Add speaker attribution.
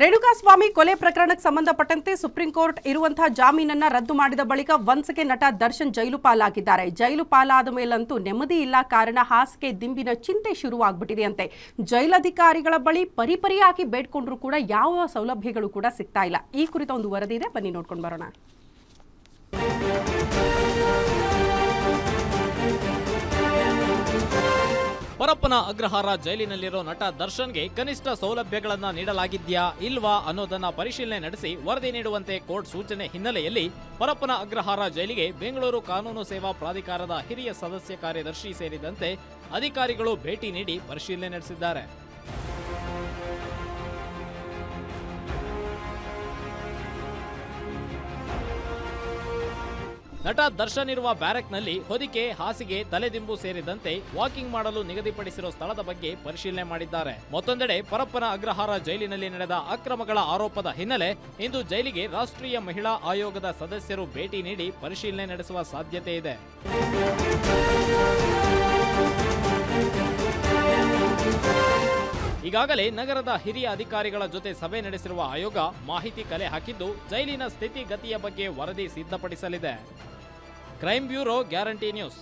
Speaker 1: ರೇಣುಕಾಸ್ವಾಮಿ ಕೊಲೆ ಪ್ರಕರಣಕ್ಕೆ ಸಂಬಂಧಪಟ್ಟಂತೆ ಸುಪ್ರೀಂ ಕೋರ್ಟ್ ಇರುವಂತಹ ಜಾಮೀನನ್ನ ರದ್ದು ಮಾಡಿದ ಬಳಿಕ ಒಂದ್ಸಕೆ ನಟ ದರ್ಶನ್ ಜೈಲು ಪಾಲಾಗಿದ್ದಾರೆ. ಜೈಲು ಪಾಲಾದ ಮೇಲಂತೂ ನೆಮ್ಮದಿ ಇಲ್ಲ. ಕಾರಣ ಹಾಸಿಗೆ ದಿಂಬಿನ ಚಿಂತೆ ಶುರುವಾಗ್ಬಿಟ್ಟಿದೆ ಅಂತೆ. ಜೈಲಧಿಕಾರಿಗಳ ಬಳಿ ಪರಿಪರಿಯಾಗಿ ಬೇಡ್ಕೊಂಡ್ರು ಕೂಡ ಯಾವ ಸೌಲಭ್ಯಗಳು ಕೂಡ ಸಿಗ್ತಾ ಇಲ್ಲ. ಈ ಕುರಿತ ಒಂದು ವರದಿ ಇದೆ, ಬನ್ನಿ ನೋಡ್ಕೊಂಡು ಬರೋಣ.
Speaker 2: ಪರಪ್ಪನ ಅಗ್ರಹಾರ ಜೈಲಿನಲ್ಲಿರೋ ನಟ ದರ್ಶನ್ಗೆ ಕನಿಷ್ಠ ಸೌಲಭ್ಯಗಳನ್ನ ನೀಡಲಾಗಿದ್ಯಾ ಇಲ್ವಾ ಅನ್ನೋದನ್ನ ಪರಿಶೀಲನೆ ನಡೆಸಿ ವರದಿ ನೀಡುವಂತೆ ಕೋರ್ಟ್ ಸೂಚನೆ ಹಿನ್ನೆಲೆಯಲ್ಲಿ ಪರಪ್ಪನ ಅಗ್ರಹಾರ ಜೈಲಿಗೆ ಬೆಂಗಳೂರು ಕಾನೂನು ಸೇವಾ ಪ್ರಾಧಿಕಾರದ ಹಿರಿಯ ಸದಸ್ಯ ಕಾರ್ಯದರ್ಶಿ ಸೇರಿದಂತೆ ಅಧಿಕಾರಿಗಳು ಭೇಟಿ ನೀಡಿ ಪರಿಶೀಲನೆ ನಡೆಸಿದ್ದಾರೆ. ನಟ ದರ್ಶನ್ ಇರುವ ಬ್ಯಾರಕ್ನಲ್ಲಿ ಹೊದಿಕೆ, ಹಾಸಿಗೆ, ತಲೆದಿಂಬು ಸೇರಿದಂತೆ ವಾಕಿಂಗ್ ಮಾಡಲು ನಿಗದಿಪಡಿಸಿರುವ ಸ್ಥಳದ ಬಗ್ಗೆ ಪರಿಶೀಲನೆ ಮಾಡಿದ್ದಾರೆ. ಮತ್ತೊಂದೆಡೆ ಪರಪ್ಪನ ಅಗ್ರಹಾರ ಜೈಲಿನಲ್ಲಿ ನಡೆದ ಅಕ್ರಮಗಳ ಆರೋಪದ ಹಿನ್ನೆಲೆ ಇಂದು ಜೈಲಿಗೆ ರಾಷ್ಟ್ರೀಯ ಮಹಿಳಾ ಆಯೋಗದ ಸದಸ್ಯರು ಭೇಟಿ ನೀಡಿ ಪರಿಶೀಲನೆ ನಡೆಸುವ ಸಾಧ್ಯತೆ ಇದೆ. ಈಗಾಗಲೇ ನಗರದ ಹಿರಿಯ ಅಧಿಕಾರಿಗಳ ಜೊತೆ ಸಭೆ ನಡೆಸಿರುವ ಆಯೋಗ ಮಾಹಿತಿ ಕಲೆ ಹಾಕಿದ್ದು ಜೈಲಿನ ಸ್ಥಿತಿಗತಿಯ ಬಗ್ಗೆ ವರದಿ ಸಿದ್ಧಪಡಿಸಲಿದೆ. Crime bureau guarantee news.